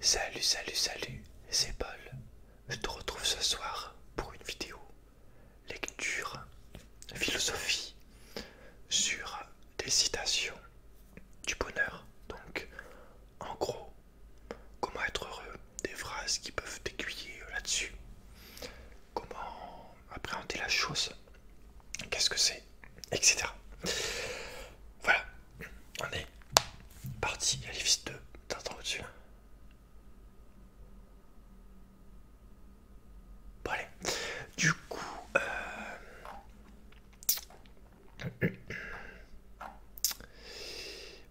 Salut, salut, salut, c'est Paul. Je te retrouve ce soir pour une vidéo lecture, philosophie sur des citations du bonheur. Donc, en gros, comment être heureux, des phrases qui peuvent t'aiguiller là-dessus, comment appréhender la chose, qu'est-ce que c'est, etc. Voilà, on est parti. Il y a les vis de t'entends au-dessus. Bon allez, du coup,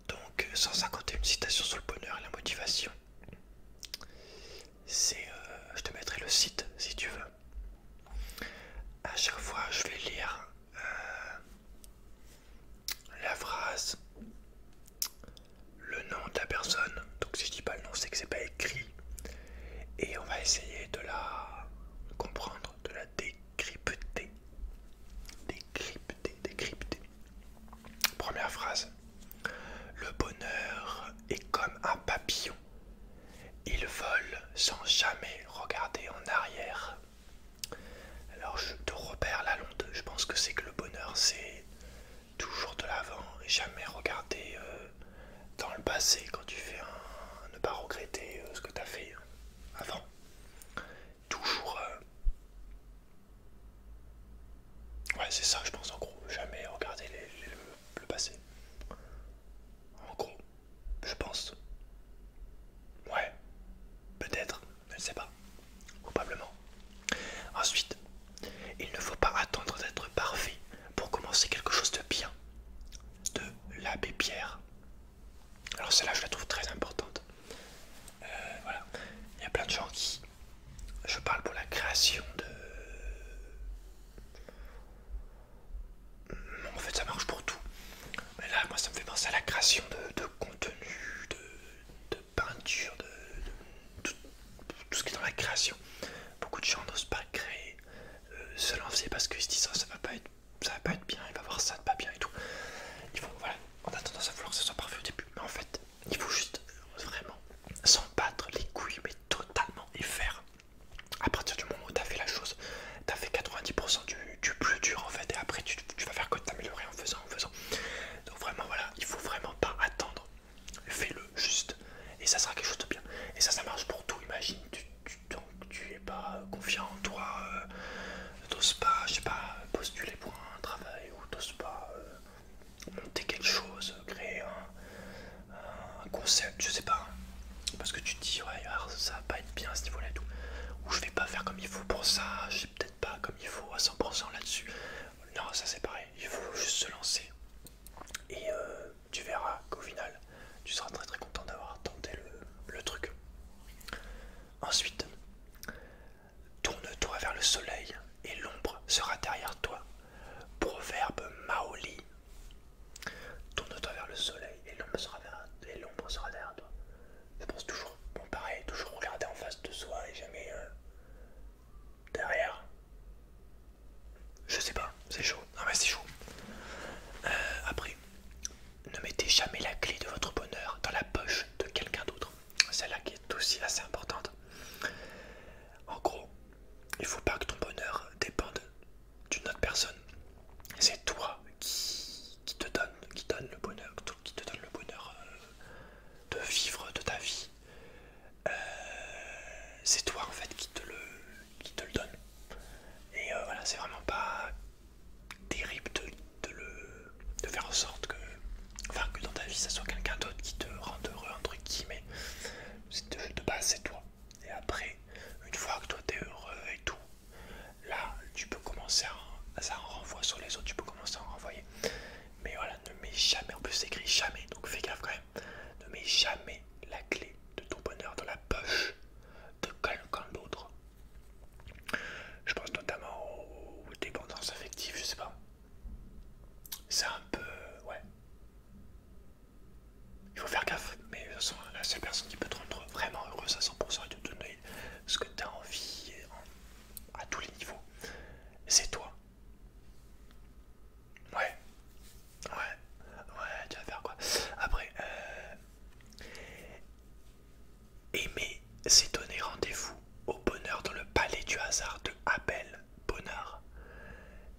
donc 151 citations sur le bonheur et la motivation. Je te mettrai le site si tu veux. À chaque fois, je vais lire la phrase, le nom de la personne. Donc si je dis pas le nom, c'est que c'est pas écrit. Et on va essayer de la comprendre, de la décrypter. Décrypter. Première phrase. Le bonheur est comme un papillon. Il vole sans jamais regarder en arrière. Alors de Robert Lalonde, je pense que c'est que le bonheur c'est toujours de l'avant et jamais regarder dans le passé quand tu fais ne pas regretter ce que tu as fait avant. Toujours ouais, c'est ça, je pense, en gros, jamais regarder le passé. En gros, je pense. Ouais, peut-être, je ne sais pas. Probablement. Ensuite, il ne faut pas attendre d'être parfait pour commencer quelque chose de bien. De l'abbé Pierre. Alors celle-là, je la trouve très importante. Voilà, il y a plein de gens qui... Je parle pour la création de... En fait, ça marche pour tout. Mais là, moi, ça me fait penser à la création de contenu, de peinture, de tout ce qui est dans la création. Beaucoup de gens n'osent pas créer, se lancer parce qu'ils se disent ça va pas être bien, il va voir ça de pas bien et tout. Il faut, voilà, on a tendance à vouloir que ce soit parfait au début, mais en fait, il faut juste vraiment s'en battre les couilles, mais totalement, et faire. À partir du moment où tu as fait la chose, tu as fait 90% du plus dur en fait, et après tu vas faire que t'améliorer en faisant. Donc vraiment voilà, il faut vraiment pas attendre, fais-le juste, et ça sera quelque chose de bien. Et ça marche pour tout, imagine, tu es pas confiant en toi, t'oses pas, je sais pas, postuler pour un travail, ou t'oses pas monter quelque chose, créer un concept, je sais pas, parce que tu te dis ouais alors, ça va pas être bien à ce niveau là et tout, ou je vais pas faire comme il faut pour ça, je sais peut-être pas comme il faut à 100% là-dessus. Non, ça c'est pareil, il faut juste se lancer et tu verras qu'au final tu seras très très content d'avoir tenté le truc. Ensuite, tourne-toi vers le soleil et l'ombre sera derrière toi. Proverbe Maoli. Tourne-toi vers le soleil et l'ombre sera derrière toi. Je pense toujours, bon pareil, toujours regarder en face de soi et jamais derrière. Je sais pas, c'est chaud. Non mais c'est chaud. Après, ne mettez jamais la clé de votre bonheur dans la poche de quelqu'un d'autre. Celle-là qui est aussi assez importante. En gros, il faut pas que ton bonheur dépende d'une autre personne. C'est toi qui donne le bonheur, qui te donne le bonheur de vivre de ta vie. C'est toi en fait qui te le donne. Et voilà, c'est vraiment pas terrible de faire en sorte que, enfin, que dans ta vie ça soit quelqu'un d'autre qui te rende heureux entre guillemets. De base c'est toi. Et après, une fois que toi t'es heureux et tout, là tu peux commencer ça en renvoie sur les autres, tu peux commencer à en renvoyer. Mais voilà, ne mets jamais, en plus c'est écrit jamais, donc fais gaffe quand même. Ne mets jamais la clé de ton bonheur dans la poche de quelqu'un d'autre. Je pense notamment aux dépendances affectives, je sais pas. C'est un peu... ouais. Il faut faire gaffe, mais de toute façon, la seule personne qui peut te rendre vraiment heureuse à 100%, s'est donné rendez-vous au bonheur dans le palais du hasard de Abel Bonnard.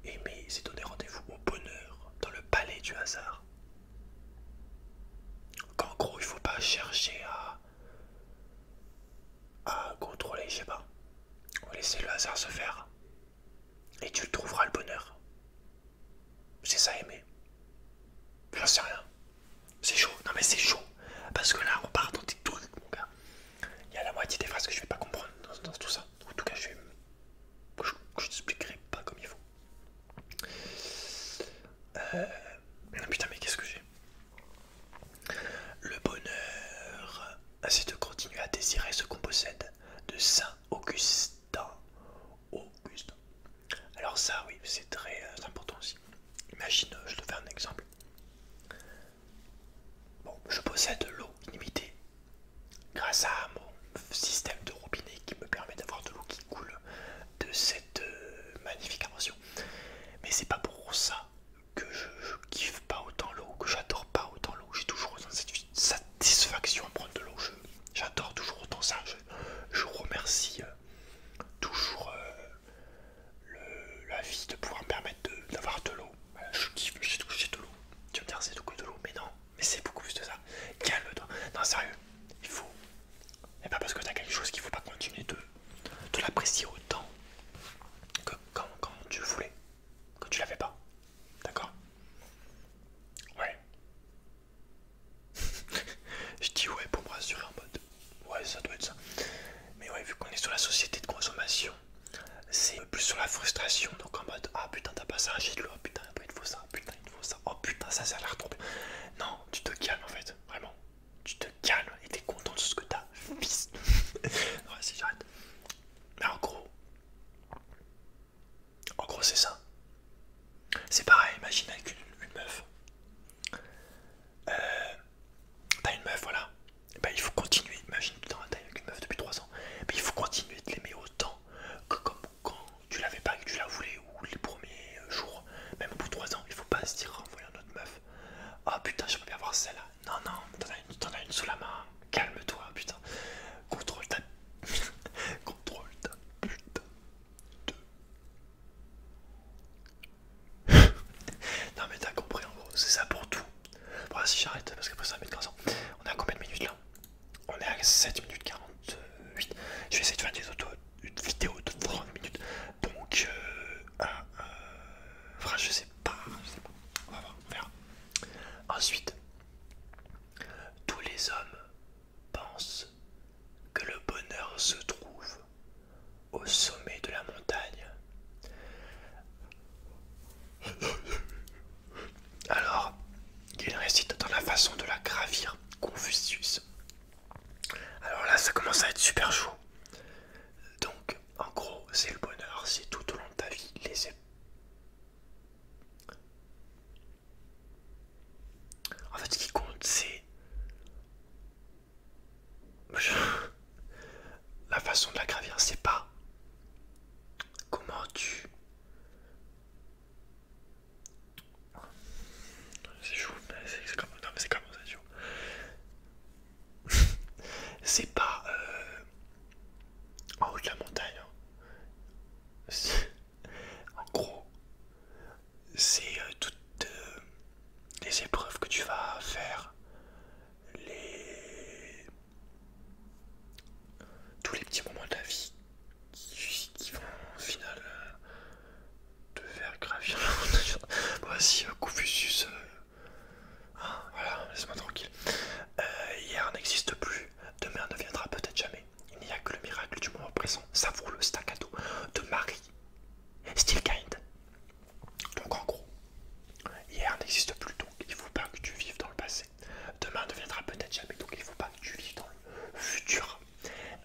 Aimé s'est donné rendez-vous au bonheur dans le palais du hasard. Qu'en gros, il faut pas chercher à contrôler, je sais pas. On va laisser le hasard se faire. Et tu trouveras le bonheur. C'est ça, Aimé. J'en sais rien. C'est chaud. Non mais c'est chaud. Parce que là, on part dans des trucs, mon gars. Il y a la moitié des phrases que je vais pas comprendre dans tout ça. En tout cas, je t'expliquerai pas comme il faut. Putain, mais qu'est-ce que j'ai? Le bonheur, c'est de continuer à désirer ce qu'on possède. De Saint Augustin. Augustin. Alors ça, oui, c'est très important aussi. Imagine, je te fais un exemple. Bon, je possède l'eau illimitée grâce à mon système de robinet qui me permet d'avoir de l'eau qui coule de cette magnifique invention. Mais c'est pas pour ça que je kiffe pas autant l'eau, que j'adore pas autant l'eau. J'ai toujours autant cette satisfaction à prendre de l'eau. J'adore toujours autant ça. Je remercie toujours la vie de pouvoir me permettre d'avoir de l'eau. Voilà, je kiffe, j'ai de l'eau. Tu vas me dire c'est tout que de l'eau, mais non, mais c'est beaucoup plus de ça. Calme-toi. Non, sérieux, il faut. Et pas parce que t'as quelque chose qu'il faut pas continuer de l'apprécier autant que quand tu le voulais, que tu l'avais pas. D'accord? Ouais. Je dis ouais pour me rassurer en mode. Ouais, ça doit être ça. Mais ouais, vu qu'on est sur la société de consommation, c'est plus sur la frustration. Donc en mode ah putain, t'as pas ça, j'ai de l'eau, putain, après il te faut ça, putain, il te faut ça, oh putain, ça a l'air trop bien. Non, tu te calmes en fait, vraiment. Tu te calmes et t'es content de ce que t'as. Fils. Ouais, si j'arrête. Mais en gros, c'est ça. C'est pareil, imagine avec une meuf. T'as une meuf, voilà. Et bah, il faut continuer. Imagine, tu t'es avec une meuf depuis 3 ans. Mais il faut continuer de l'aimer autant que comme quand tu l'avais pas et que tu la voulais, ou les premiers jours. Même au bout de 3 ans, il faut pas se dire en voyant notre meuf. Ah putain, j'aimerais bien voir celle-là. Non, non, t'en as une sous la main. Calme-toi, putain. Contrôle ta. Contrôle ta putain de. Non, mais t'as compris en gros, c'est ça pour tout. Bon, là, si j'arrête, parce qu'après ça va mettre 15 ans. On est à combien de minutes là? On est à 7 minutes 48. Je vais essayer de faire une vidéo de 30 minutes. Donc, enfin, je sais pas. On va voir, on verra. Ensuite, tous les hommes pensent que le bonheur se trouve au sommet de la montagne. Alors, il récite dans la façon de la gravir Confucius. Alors là, ça commence à être super chaud. Donc, en gros, c'est le bonheur, c'est tout au long de ta vie. En fait, ce qui compte, c'est la façon de la gravir. C'est pas comment tu. C'est chaud, c'est comme. Non, mais c'est comment ça, chaud. C'est pas en haut de la montagne. En gros, c'est toutes les épreuves que tu vas faire, tous les petits moments de la vie qui vont au final te faire gravir la montagne. Voici Confucius. Voilà, laisse-moi tranquille. Hier n'existe plus, demain ne viendra peut-être jamais. Il n'y a que le miracle du moment présent. Savoure le staccato de Marie Stillkind. Donc en gros, hier n'existe plus, donc il ne faut pas que tu vives dans le passé. Demain ne viendra peut-être jamais, donc il ne faut pas que tu vives dans le futur.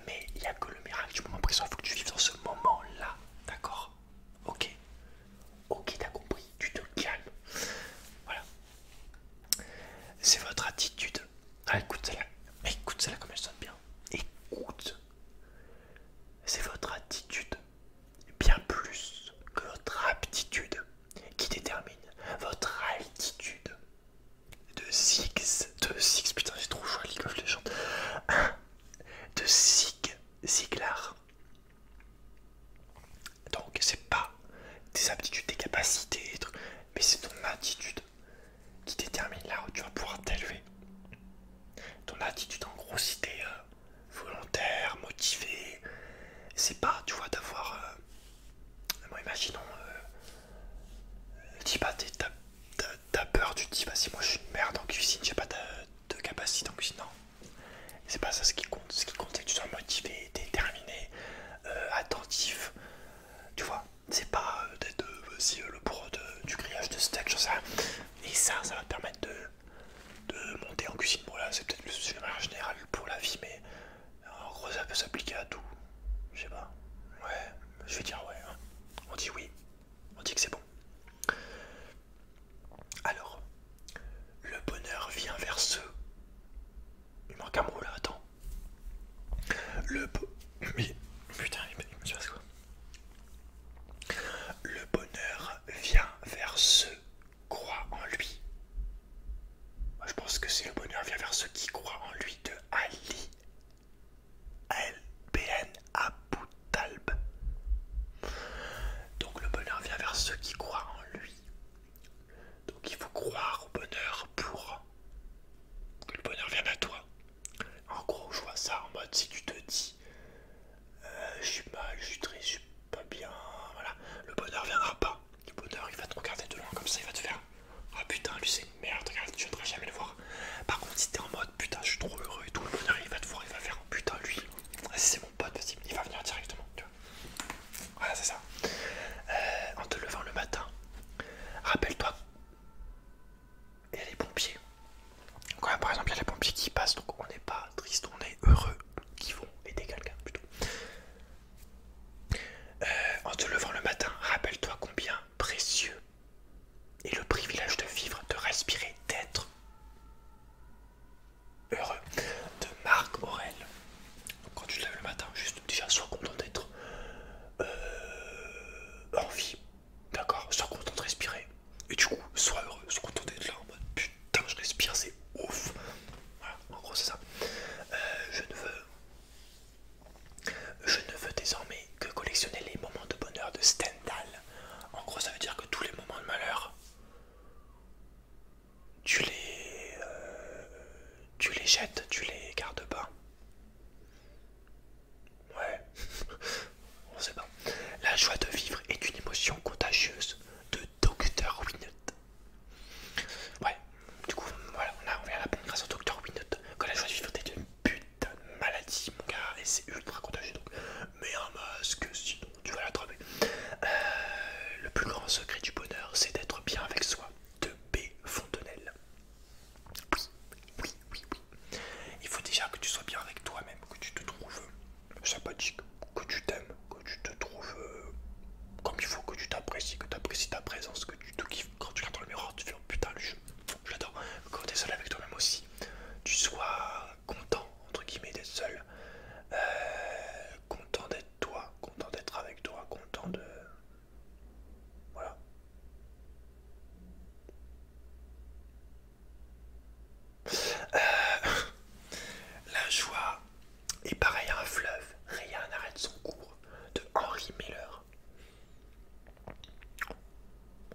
Mais il n'y a que le miracle du moment présent, il faut que tu vives dans ce moment-là. D'accord? Ok. Ok, t'as compris, tu te calmes. Voilà. C'est votre attitude. Ah, écoute celle-là. Écoute celle-là comme elle sonne bien. Écoute. C'est votre Ziegler. Donc c'est pas tes aptitudes, tes capacités, mais c'est ton attitude qui détermine là où tu vas pouvoir t'élever. Ton attitude en gros, si t'es volontaire, motivé, c'est pas, tu vois, d'avoir... moi imaginons, dis pas, t'as peur, tu te dis, vas-y, moi je suis une merde en cuisine, j'ai pas de capacité en cuisine, non. C'est pas ça ce qui compte. Ce qui compte, c'est que tu sois motivé, déterminé, attentif. Tu vois, c'est pas d'être vas-y, le pro du grillage de steak, j'en sais rien. Et ça va te permettre de monter en cuisine. Bon, là, c'est peut-être le sujet général pour la vie, mais en gros, ça peut s'appliquer à tout. Je sais pas. Ouais, je vais dire ouais. Hein. On dit oui. On dit que c'est bon. Alors, le bonheur vient vers ceux. Il manque un mot là, attends. Mais putain, il se passe quoi? Le bonheur vient vers ceux qui croient en lui. Moi, je pense que c'est le bonheur vient vers ceux qui croient en lui de Ali Al-Ben Abu Talb. Donc le bonheur vient vers ceux qui croient en lui. Donc il faut croire au bonheur pour que le bonheur vienne à toi. En gros, je vois ça en mode si tu te dis je suis mal, je suis triste, je suis pas bien, voilà, le bonheur viendra pas. Le bonheur il va te regarder de loin comme ça, il va te faire ah putain, lui c'est une merde, regarde, tu ne voudras jamais le voir. Par contre, si t'es en mode putain, je suis trop heureux et tout, le bonheur il va te voir, il va faire putain, lui, c'est mon pote, vas-y, il va venir directement. Tu vois. Voilà, c'est ça. En te levant le matin, rappelle-toi, il y a les pompiers. Quand par exemple, il y a les pompiers qui passent, donc on n'est pas triste, on est heureux, qui vont aider quelqu'un plutôt. En te levant le matin, rappelle-toi combien précieux est le privilège de vivre, de respirer, d'être heureux. De Marc Aurèle. Donc quand tu te lèves le matin, juste déjà sois content d'être en vie, d'accord, sois content de respirer. Et du coup, sois heureux, sois content d'être là en mode putain, je respire, c'est ouf. Voilà, en gros c'est ça. Je ne veux désormais que collectionner les moments de bonheur de Stendhal. En gros, ça veut dire que tous les moments de malheur, tu les jettes, tu les gardes pas. Ouais, on sait pas. La joie de vivre est une émotion contagieuse de Dr. Winnet. Ouais, du coup, voilà, on vient à la pompe grâce au Dr. Winnet. Que la joie de vivre est une putain de maladie, mon gars, et c'est ultra contagieux. Donc, mets un masque, sinon tu vas l'attraper. Le plus grand secret du bonheur, c'est d'être bien avec soi. De B. Fontenelle. Oui, oui, oui, oui. Il faut déjà que tu sois bien avec toi-même, que tu te trouves sympathique, que tu t'aimes, que tu te trouves comme il faut, que tu t'apprécies, que tu apprécies ta présence, que tu te kiffes. Quand tu regardes dans le miroir, tu fais oh, putain, lui, je l'adore. Quand tu es seul avec toi-même aussi, tu sois content, entre guillemets, d'être seul. Content d'être toi, content d'être avec toi, content de... Voilà. La joie est pareille à un fleuve, rien n'arrête son cours, de Henry Miller.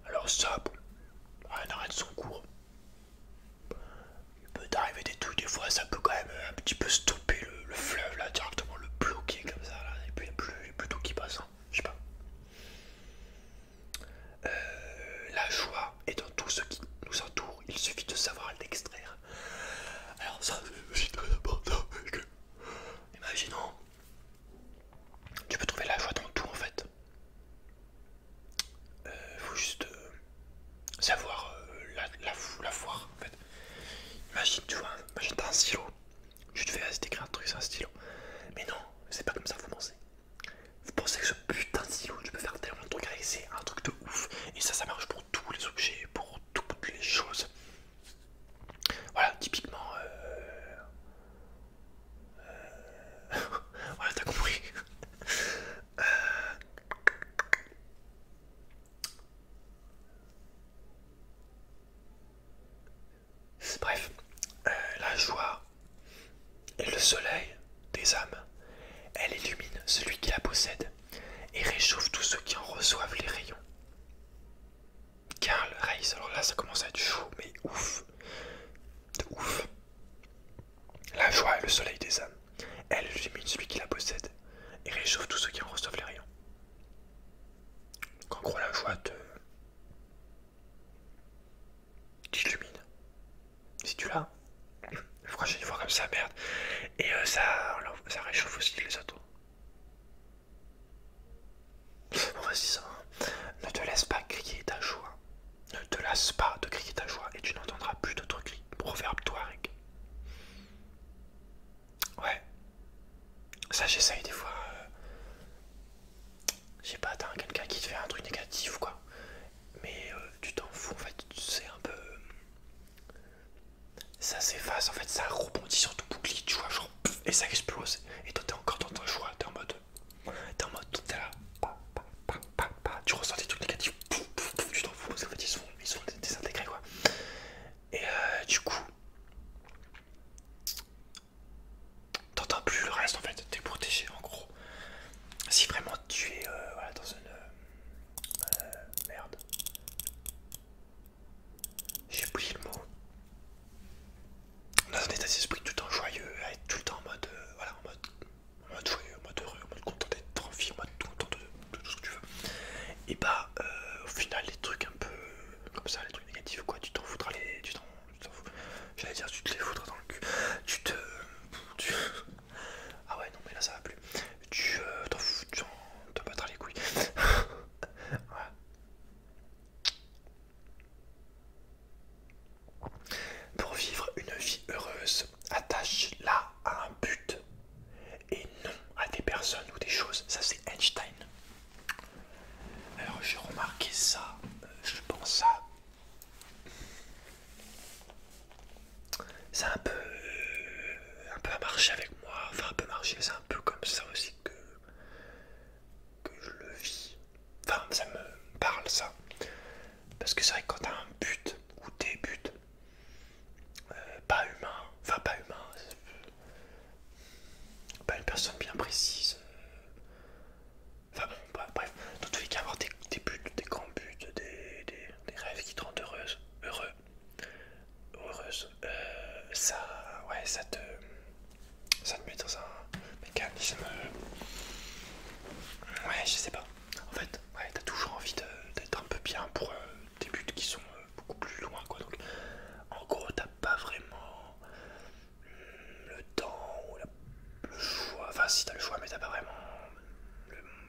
Alors ça, bon, rien n'arrête son cours. Il peut t'arriver des trucs, des fois ça peut quand même un petit peu stopper le fleuve là, directement le bloquer comme ça là, et puis il n'y a plus d'eau qui passe, hein. Je sais pas. La joie est dans tout ce qui nous entoure, il suffit de savoir l'extraire. Alors ça c'est très important parce que, imaginons, tu peux trouver la joie dans tout en fait. Faut juste savoir la voir en fait. Imagine, tu vois, imagine t'as un stylo. Je te fais t'écrire un truc, c'est un stylo. Mais non, c'est pas comme ça que vous pensez. Vous pensez que ce putain de stylo, tu peux faire tellement de trucs avec, c'est un truc de ouf. Et ça marche pour tous les objets, pour toutes les choses. Voilà, typiquement. Voilà, t'as compris. Bref, la joie est le soleil des âmes. Elle est qui la possède et réchauffe tous ceux qui en reçoivent les rayons. Karl Reiss, alors là ça commence à être chaud, mais ouf, de ouf. La joie est le soleil des âmes. Elle illumine celui qui la possède et réchauffe tous ceux qui en reçoivent les rayons. En gros, la joie t'illumine. Si tu l'as, pourquoi j'ai une voix comme ça, merde. Et ça réchauffe aussi les autres. Bon, vas-y, ça. Ne te laisse pas crier ta joie. Ne te lasse pas de crier ta joie et tu n'entendras plus d'autres cris. Proverbe Touareg. Ouais. Ça, j'essaye des fois. Je sais pas, t'as quelqu'un qui te fait un truc négatif, quoi. Mais tu t'en fous, en fait. C'est un peu. Ça s'efface, en fait. Ça rebondit sur ton bouclier, tu vois, genre. Et ça explose. Et toi, t'es encore dans ta joie. T'es en mode. T'es là. Tu ressens des trucs négatifs. Tu t'en fous parce qu'en fait, ils sont désintégrés, quoi. Et du coup. T'entends plus le reste, en fait. T'es protégé, en gros. Si vraiment tu es voilà, dans une merde, j'ai oublié le mot, dans un état d'esprit tout le temps joyeux, à être tout le temps en mode voilà, en mode joyeux, en mode heureux, en mode content d'être en vie, en mode content de tout ce que tu veux, et bah au final les trucs un peu comme ça, les trucs négatifs, quoi, tu t'en foutras tu t'en fous, j'allais dire tu te les foutras dans le cul, tu ah ouais non mais là ça va plus, tu t'en fous, tu t'en battras les couilles. Voilà. Pour vivre une vie heureuse, attache-la à un but et non à des personnes ou des choses. Ça c'est Einstein. Alors j'ai remarqué ça, je pense ça. C'est un peu à marcher avec moi, enfin un peu marcher, c'est un peu comme ça aussi que je le vis. Enfin ça me parle ça. Parce que c'est vrai que quand t'as un but ou des buts pas humain, enfin pas humain, pas une personne bien précise. Enfin bon, bref, dans tous les cas, avoir des buts, des grands buts, des rêves qui te rendent heureuse, ouais, ça te met dans un mécanisme, ouais, je sais pas. En fait, ouais, t'as toujours envie d'être un peu bien pour des buts qui sont beaucoup plus loin, quoi. Donc, en gros, t'as pas vraiment le temps ou le choix. Enfin, si t'as le choix, mais t'as pas vraiment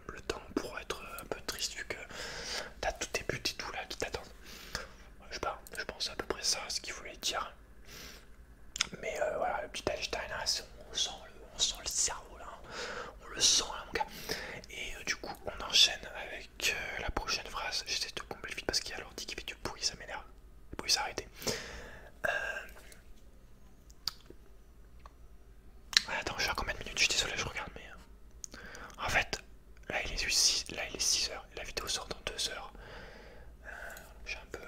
le temps pour être un peu triste vu que t'as tous tes buts et tout là qui t'attendent. Je sais pas, je pense à peu près ça, ce qu'il voulait dire. Mais voilà, le petit Einstein, là, on sent le cerveau là, on le sent là, mon gars. Et du coup, on enchaîne avec la prochaine phrase. J'essaie de couper vite parce qu'il y a l'ordi qui fait du bruit, ça m'énerve. Le bruit s'est arrêté. Attends, je suis à combien de minutes? Je suis désolé, je regarde, mais en fait, là il est 6 heures et la vidéo sort dans 2 heures. Je suis un peu.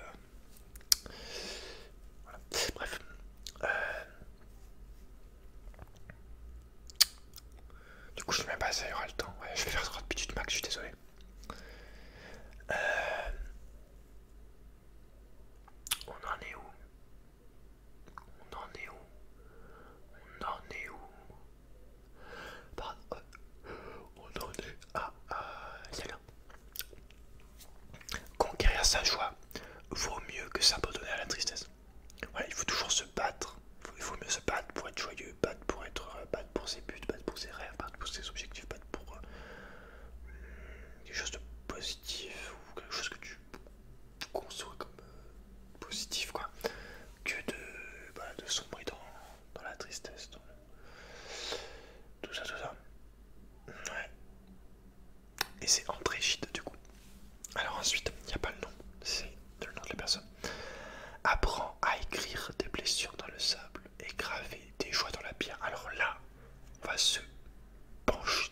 Voilà. Bref. Du coup, je sais même pas si ça y aura le temps. Ouais, je vais faire 30 minutes max, je suis désolé. On en est où? On en est où? On en est où? Pardon. On en est c'est bien. Conquérir sa joie vaut mieux que s'abandonner à la tristesse. Voilà, il faut toujours se battre. Il faut mieux se battre pour être joyeux, battre pour ses buts, battre pour ses rêves, battre pour ses objectifs, battre pour quelque chose de positif ou quelque chose que tu conçois comme positif, quoi, que de sombrer dans la tristesse, dans tout ça. Ouais. Et c'est André Gide du coup. Alors ensuite, il n'y a pas le nom, c'est le nom de la personne. Apprends à écrire tes blessures dans le sable et graver tes joies dans la pierre. Alors là, on va se pencher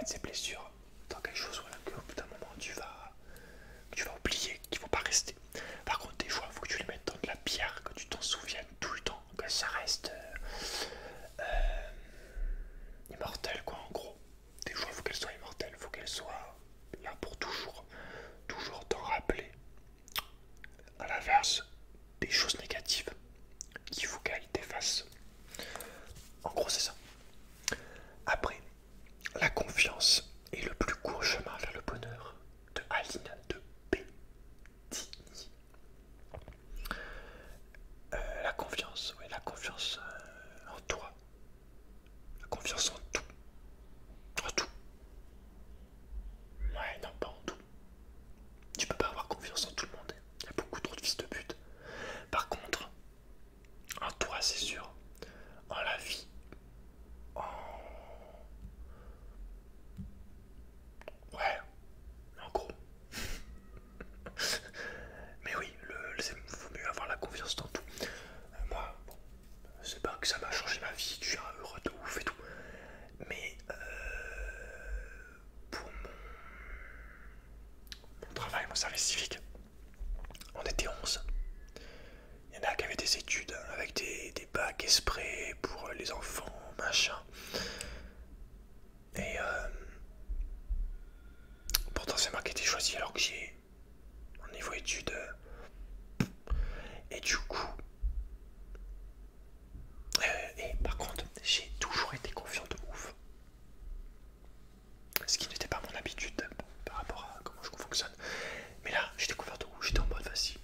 mettre ces blessures dans quelque chose voilà, qu'au bout d'un moment que tu vas oublier, qu'il ne faut pas rester. Par contre, des fois, il faut que tu les mettes dans de la pierre, que tu t'en souviennes tout le temps, que ça reste immortel, quoi, en gros. Des fois, il faut qu'elle soit immortelle, il faut qu'elle soit là pour toujours, toujours t'en rappeler. À l'inverse, des choses négatives qu'il faut qu'elle t'efface. En gros, c'est ça. Après, la confiance est le plus court chemin vers le bonheur de Aline de Bétigny. La confiance, oui, la confiance en toi, la confiance en tout. En tout. Ouais, non, pas en tout. Tu peux pas avoir confiance en tout le monde. Il y a beaucoup trop de fils de pute. Par contre, en toi, c'est sûr. En la vie. En... Ouais, en gros. Mais oui, faut mieux avoir la confiance dans tout. Moi, bon, c'est pas que ça m'a changé ma vie, que je suis heureux de ouf et tout. Mais pour mon travail, mon service civique, on était 11. Il y en a qui avaient des études avec des bacs esprits pour les enfants, machin. Et pourtant c'est moi qui ai été choisi alors que j'ai un niveau études. Et du coup, et par contre, j'ai toujours été confiant de ouf. Ce qui n'était pas mon habitude par rapport à comment je fonctionne. Mais là, j'étais confiant de ouf, j'étais en mode vas-y.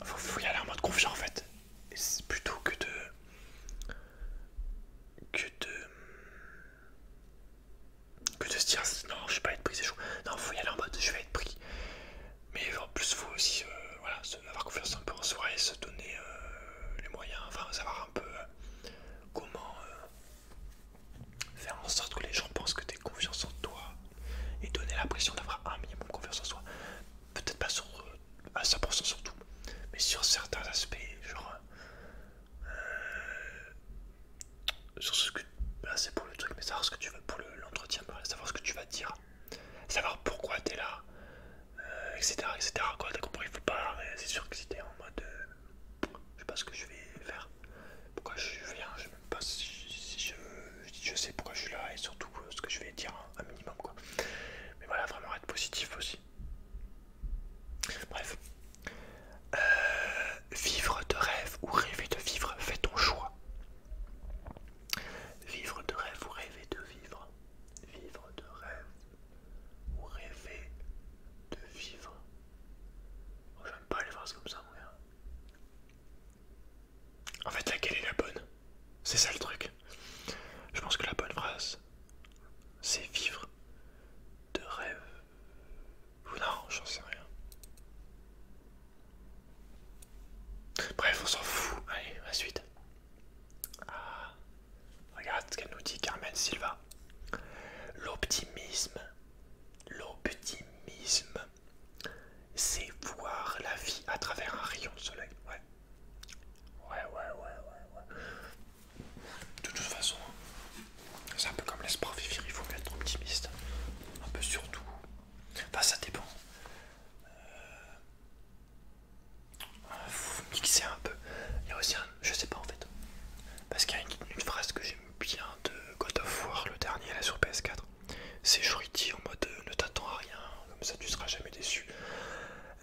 Faut y aller en mode confiant en fait. Plutôt que de se dire non je vais pas être pris, c'est chaud. Non, faut y aller en mode je vais être pris. Mais en plus faut aussi voilà, avoir confiance un peu en soi et se donner les moyens, enfin savoir un peu comment faire en sorte que les gens pensent que tu as confiance en toi et donner l'impression d'avoir un minimum confiance en soi. Peut-être pas à 100% sur tout, mais sur certains aspects, genre sur ce que là c'est pour le truc, mais savoir ce que tu vas pour l'entretien, savoir ce que tu vas dire, savoir pourquoi tu es là, etc., etc. Quoi, t'as compris, il faut pas. C'est sûr que si t'es en mode je sais pas ce que je vais faire, pourquoi je viens, je sais même pas si je sais pourquoi je suis là et surtout ce que je vais dire un minimum quoi. Mais voilà, vraiment être positif aussi. Bref. Vivre de rêve ou rêver de vivre, fais ton choix. Vivre de rêve ou rêver de vivre. Vivre de rêve ou rêver de vivre. Oh, j'aime pas les phrases comme ça, moi. En fait, laquelle est la bonne? C'est ça le truc. Je pense que la bonne phrase, c'est vivre de rêve. Ou non, j'en sais rien. Bref, on s'en fout. Allez, la suite. Ah, regarde ce qu'elle nous dit, Carmen Silva. L'optimisme, c'est voir la vie à travers un rayon de soleil. Ouais. Ouais. De toute façon, c'est un peu comme l'espoir vivre, il faut être optimiste. Un peu surtout. Enfin, ça dépend. Faut mixer un peu. Il y a aussi un. Je sais pas en fait. Parce qu'il y a une phrase que j'aime bien de God of War, le dernier là sur PS4. C'est Shuriti en mode ne t'attends à rien, comme ça tu seras jamais déçu.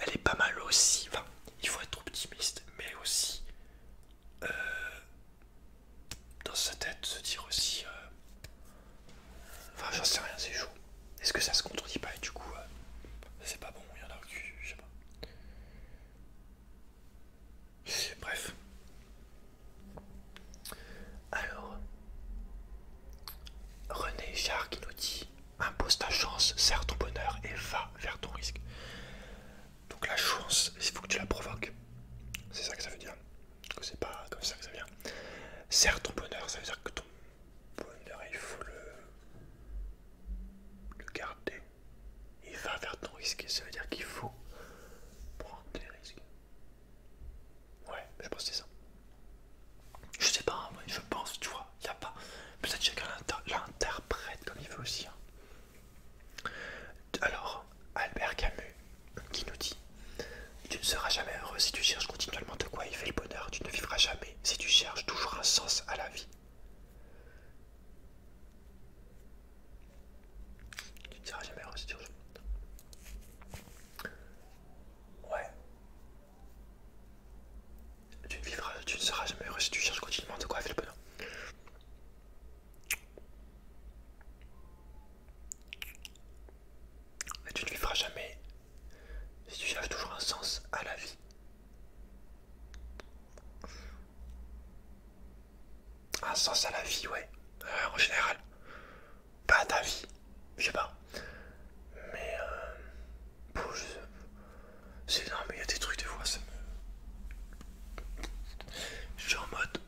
Elle est pas mal aussi. Enfin, il faut être optimiste, mais aussi dans sa tête se dire aussi. Enfin, j'en sais rien, c'est chaud. Est-ce que ça se contredit pas et du coup, c'est pas bon, il y en a qui, je sais pas. Bref. Alors, René Jarre qui nous dit impose ta chance, serre ton bonheur et va vers ton risque. Donc la chance, il faut que tu la provoques. C'est ça que ça veut dire. C'est pas comme ça que ça vient. Serre ton bonheur, ça veut dire que ton bonheur, il faut le garder. Et va vers ton risque, ça veut dire qu'il faut prendre des risques. Ouais, je pense que c'est ça. Je sais pas, ouais, je pense, tu vois. sens à la vie, ouais. En général. Pas à ta vie. Je sais pas. Mais bon, c'est non, mais il y a des trucs des fois, ça me. Je suis en mode.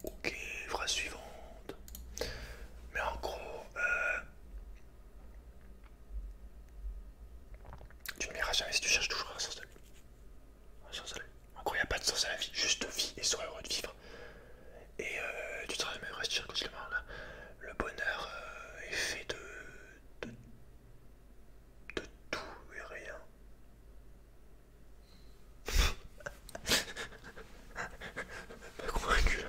Ok, phrase suivante. Mais en gros, tu ne verras jamais si tu cherches toujours un sens de la vie. Un sens à la vie. En gros, il n'y a pas de sens à la vie, juste vie et sois heureux de vivre. Et tu te rappelles, reste cher quand je l'ai marre là. Le bonheur est fait de tout et rien. Pas convaincu.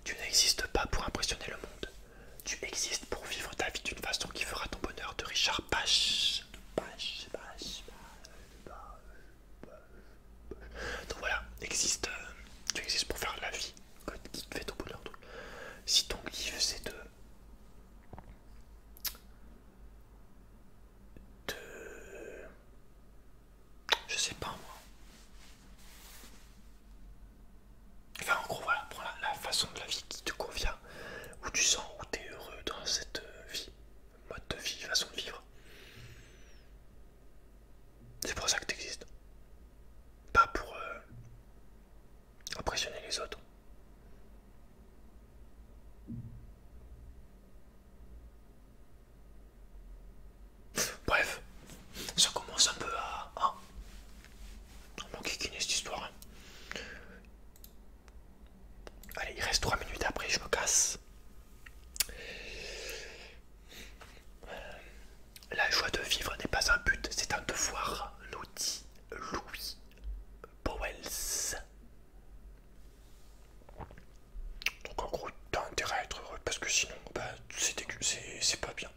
Tu n'existes pas pour impressionner le monde. Tu existes pour vivre ta vie d'une façon qui fera ton bonheur, de Richard Bach. Donc voilà, tu existes pour faire la vie qui te fait ton bonheur. Donc, si ton kiff c'est de je sais pas moi. Enfin en gros voilà, prends la façon de la vie qui te convient, où tu sens où tu es heureux dans cette vie, mode de vie, façon de vivre. C'est pour ça que tu existes. Pas pour impressionner les autres. Bref, ça commence un peu à m'enquiquiner cette histoire. Allez, il reste 3 minutes après, je me casse. La joie de vivre n'est pas un but, c'est un devoir, nous dit Louis Powells. Donc en gros, t'as intérêt à être heureux parce que sinon, bah, c'est pas bien.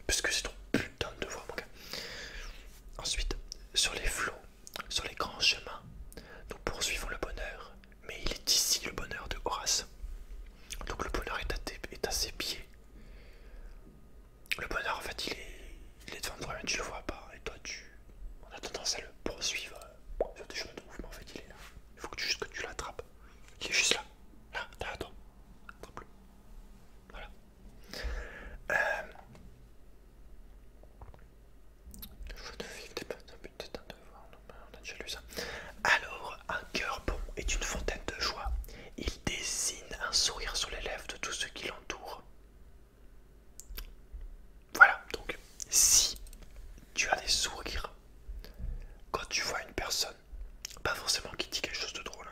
Parce que c'est ton putain de devoir, mon gars. Ensuite, sur les flots, sur les grands chemins, nous poursuivons le bonheur. Mais il est ici le bonheur de Horace. Donc le bonheur est à ses pieds. Le bonheur, en fait, il est devant toi, mais tu le vois pas. Et toi, on a tendance à le poursuivre sur des chemins de ouf, mais en fait, il est là. Il faut juste que tu l'attrapes. Il est juste là. Là, derrière toi. Attrape-le. Voilà. Le choix de vivre n'est pas un but, c'est un devoir. Non, on a déjà lu ça. Alors, un cœur bon est une fontaine de joie. Il désigne un sourire sur les lèvres de tous ceux qui l'entourent. Voilà, donc si tu as des sourires quand tu vois une personne, pas forcément qui dit quelque chose de drôle,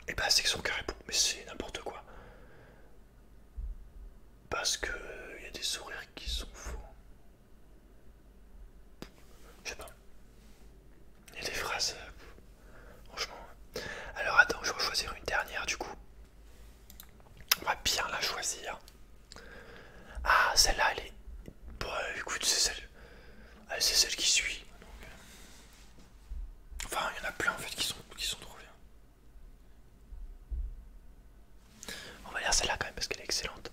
et bah c'est que son cœur est bon, mais c'est n'importe quoi. Parce que y a des sourires qui sont faux. Je sais pas. Il y a des phrases, franchement. Alors attends, je vais choisir une dernière du coup. On va bien la choisir. Ah, celle-là, elle est. Bon, écoute, c'est celle qui suit. Donc, enfin, il y en a plein en fait qui sont trop bien. On va lire celle-là quand même parce qu'elle est excellente.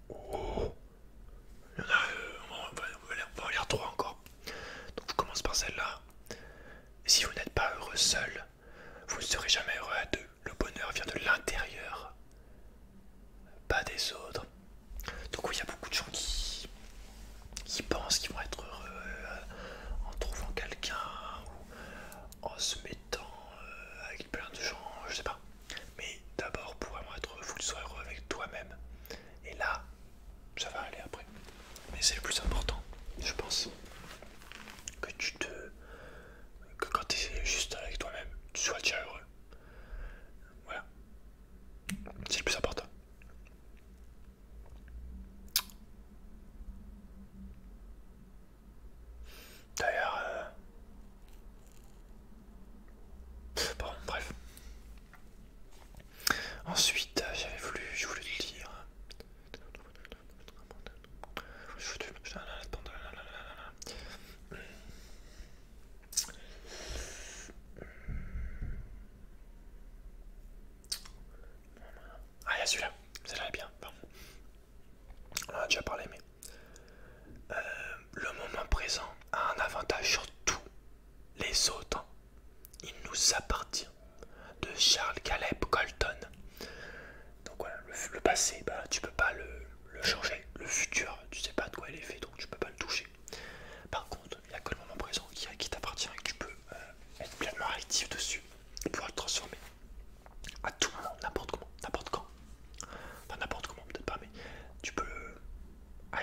Oh. Il y en a, on va en lire 3 encore. Donc je commence par celle-là. Si vous n'êtes pas heureux seul, vous ne serez jamais heureux à deux. Le bonheur vient de l'intérieur, pas des autres. Donc oui, il y a beaucoup de gens qui pensent qu'ils vont être heureux en trouvant quelqu'un ou en se mettant avec plein de gens, je sais pas. Mais d'abord, pour vraiment être heureux, il faut que tu sois heureux avec toi-même. Et là, ça va aller après. Mais c'est le plus important, je pense. Que quand tu es juste avec toi-même, tu sois déjà heureux. Voilà. C'est le plus important. D'ailleurs, bon, bref. Ensuite, je voulais le lire.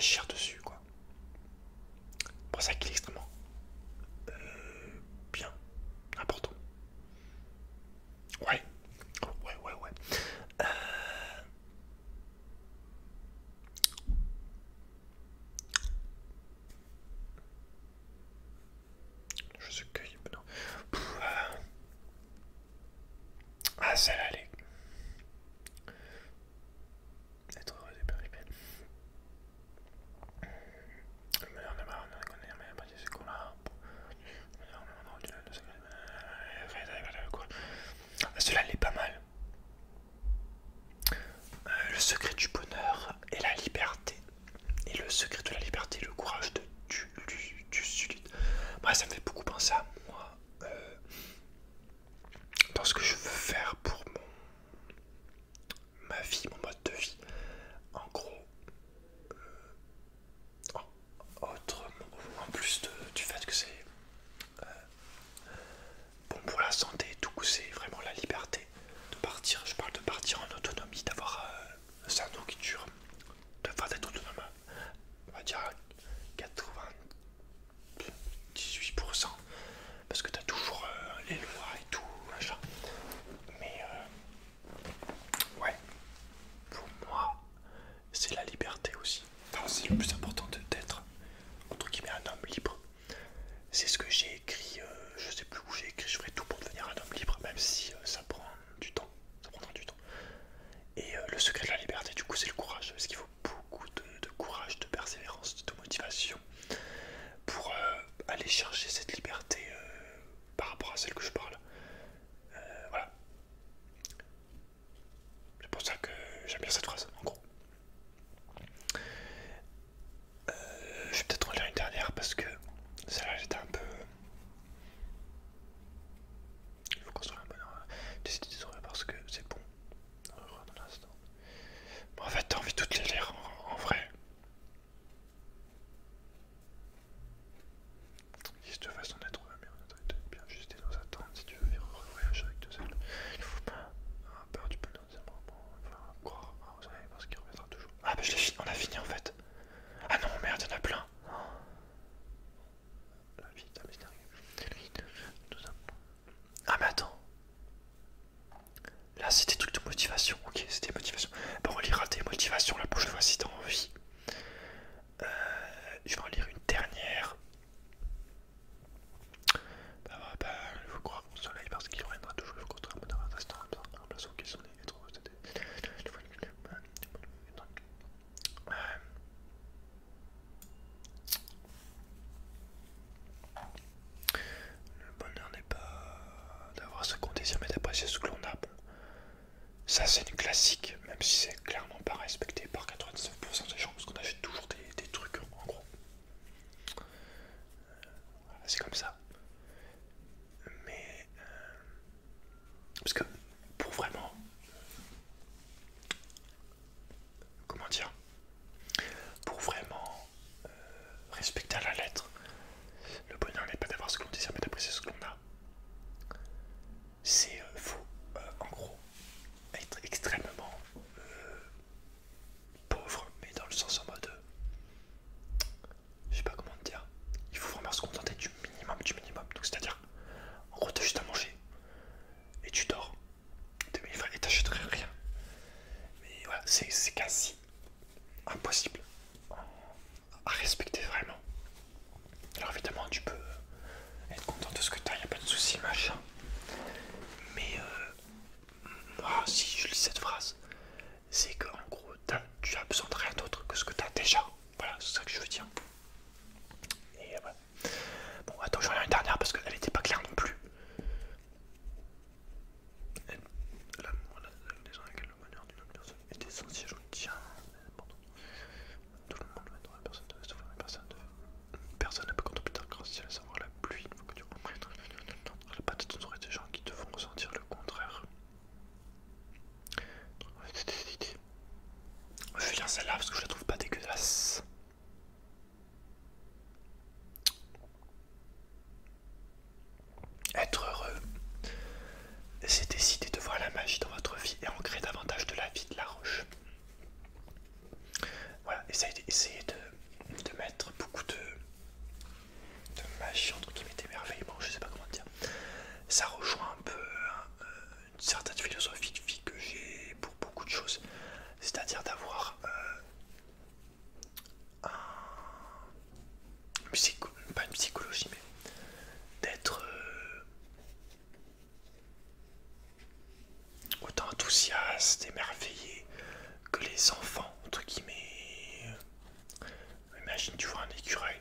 agir dessus, quoi. C'est pour ça qu'il est extrêmement bien, important. Ouais, ouais. Euh, je sais que... Non. Ah, celle-là, elle est... Être heureux des périmètres. Mais on est marre, on connaît, mais pas des secondes là. Celle-là, elle est pas mal. Le secret du bonheur et la liberté. Et le secret de la liberté, le courage du solide. Moi, ça me fait beaucoup penser à moi. Dans ce que je veux faire pour ma vie, mon mode de vie. En gros, en plus du fait que c'est bon pour la santé et tout, c'est vraiment la liberté de partir. Je parle de partir en autonomie, d'avoir sa nourriture, d'être autonome, on va dire à 98%, parce que t'as toujours les lois et tout, machin. Mais ouais, pour moi, c'est la liberté aussi. Enfin, c'est le plus important d'être entre guillemets un homme libre. C'est ce que j'ai écrit, je sais plus où j'ai écrit, je ferai tout pour devenir un homme libre, même si ça prend du temps, ça prendra du temps. Et le secret de la liberté, du coup, c'est le courage, parce qu'il faut beaucoup de courage, de persévérance, de motivation pour aller chercher cette liberté par rapport à celle que je parle. Voilà. C'est pour ça que j'aime bien cette phrase, en gros. Je vais peut-être en lire une dernière parce que celle-là, j'étais un peu... Il faut construire un bonheur. Décider de sourire parce que c'est bon. Dans l'instant. Bon, en fait, t'as envie de toutes les lire en vrai. Si de façon d'être bien ajusté dans sa tente, si tu veux vivre un voyage avec deux ailes, il faut pas avoir peur du bonheur. Enfin, croire au soleil parce qu'il reviendra toujours. Ah, bah on a fini en fait. Ah non, merde, il y en a plein. La vie d'un mystérieux. Ah, mais attends. Là, c'était truc de motivation. Ok, c'était motivation. Bon, on lira des motivations la prochaine fois si t'as envie. Je vais en lire une dernière. Il faut croire au soleil parce qu'il reviendra toujours. Il faut construire un bonheur restant en place où qu'ils sont les trop. Le bonheur n'est pas d'avoir ce qu'on désire, mais d'apprécier ce que l'on a. Bon, ça c'est une classique, même si c'est clairement pas respecté par 99% des gens, parce qu'on achète toujours des trucs en gros. Voilà, c'est comme ça. Mais parce que pour vraiment, comment dire, pour vraiment respecter à la lettre, le bonheur n'est pas d'avoir ce que l'on désire, mais d'apprécier ce que l'on a. C'est faux, en gros, être extrêmement pauvre, mais dans le sens en mode, je sais pas comment te dire, il faut vraiment se contenter du minimum, pas une psychologie, mais d'être autant enthousiaste, émerveillé que les enfants, entre guillemets. Imagine, tu vois un écureuil.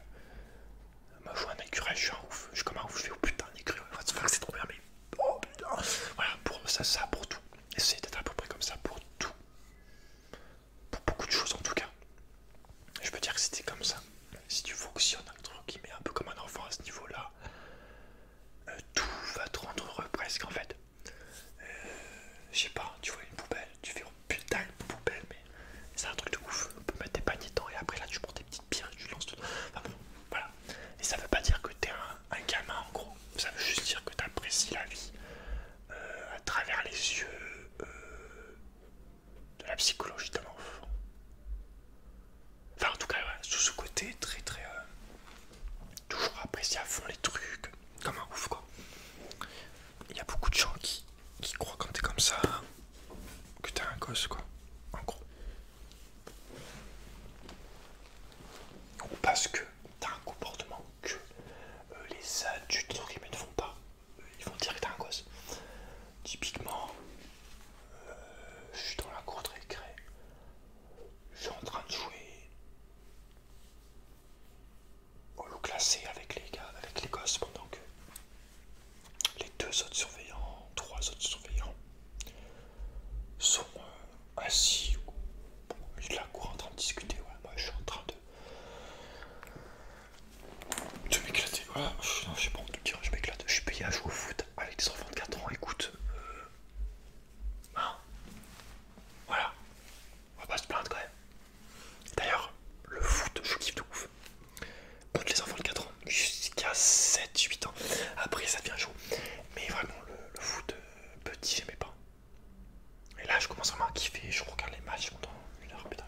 Moi, je vois un écureuil, je suis un ouf. Je suis comme un ouf, je fais oh putain, un écureuil, what the fuck, c'est trop bien, mais oh putain. Voilà, pour ça, pour tout. Essayez d'être à peu près comme ça pour tout. Pour beaucoup de choses en tout cas. Je peux dire que c'était comme ça. Si tu fonctionnes entre guillemets un peu comme un enfant à ce niveau-là, tout va te rendre heureux presque en fait. Je sais pas, tu vois une poubelle, tu fais oh putain une poubelle, mais c'est un truc de ouf. On peut mettre des paniers dedans et après là tu prends des petites pierres et tu lances dedans. Enfin bon, voilà. Et ça veut pas dire que t'es un gamin en gros. Ça veut juste dire que t'apprécies la vie à travers les yeux de la psychologie d'un enfant. Enfin en tout cas, ouais, sous ce côté très très toujours apprécier à fond les trucs comme un ouf quoi. Il y a beaucoup de gens qui croient quand t'es comme ça que t'es un gosse quoi, en gros. Ou parce que t'as un comportement que les adultes entre guillemets ne font pas. Ils vont dire que t'es un gosse. Typiquement, je suis dans la cour de récré, je suis en train de jouer au loup classé avec les gars, avec les gosses pendant que les deux autres surveillants, trois autres surveillants sont assis au milieu de la cour en train de discuter. Ouais, moi je suis en train de m'éclater. Voilà, non, je sais pas en tout dire, je m'éclate. Je suis payé à jouer au foot avec des enfants de 4 ans. Écoute, hein, voilà, on va pas se plaindre quand même. D'ailleurs, le foot, je kiffe de ouf. Contre les enfants de 4 ans, jusqu'à 7-8 ans. Après, ça devient chaud. Mais vraiment, le foot petit, j'aimais pas. Et là, je commence vraiment à kiffer. Je regarde les matchs pendant une heure. Putain,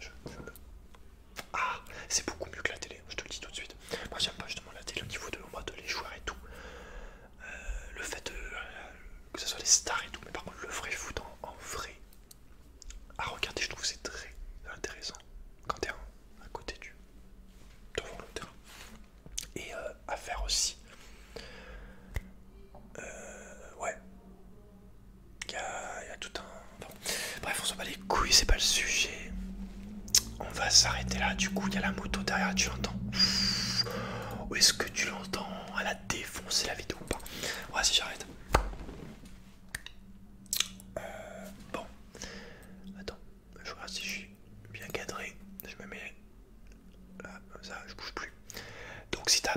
ah, c'est beaucoup mieux que la télé, je te le dis tout de suite. Moi, j'aime pas justement la télé au niveau de mode les joueurs et tout. Le fait que ce soit les stars et tout. Mais par contre, le vrai foot en vrai, à regarder, je trouve que c'est très intéressant. Quand t'es à côté devant le terrain. Et à faire aussi. Ouais. Il y a tout un... Bon. Bref, on s'en bat les couilles, c'est pas le sujet. On va s'arrêter là, du coup il y a la moto derrière, tu l'entends? Où est-ce que tu l'entends? Elle a défoncé la vidéo ou pas? Ouais, si j'arrête. Bon, attends, je regarde si je suis bien cadré. Je me mets là, comme ça, je bouge plus. Donc si t'as